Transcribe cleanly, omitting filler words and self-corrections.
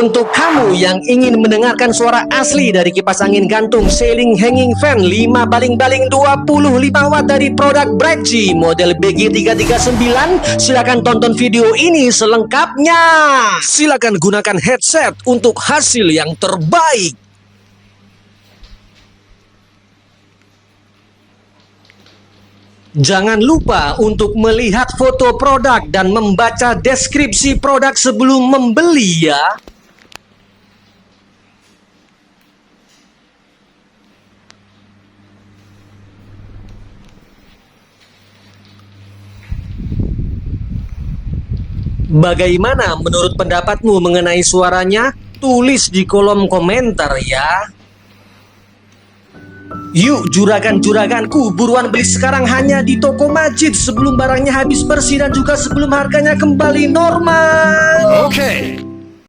Untuk kamu yang ingin mendengarkan suara asli dari kipas angin gantung ceiling hanging fan 5 baling-baling 25 watt dari produk Brightgy model BG339, silakan tonton video ini selengkapnya. Silakan gunakan headset untuk hasil yang terbaik. Jangan lupa untuk melihat foto produk dan membaca deskripsi produk sebelum membeli ya. Bagaimana menurut pendapatmu mengenai suaranya? Tulis di kolom komentar ya. Yuk juragan-juraganku, buruan beli sekarang hanya di toko Majid sebelum barangnya habis bersih dan juga sebelum harganya kembali normal. Oke.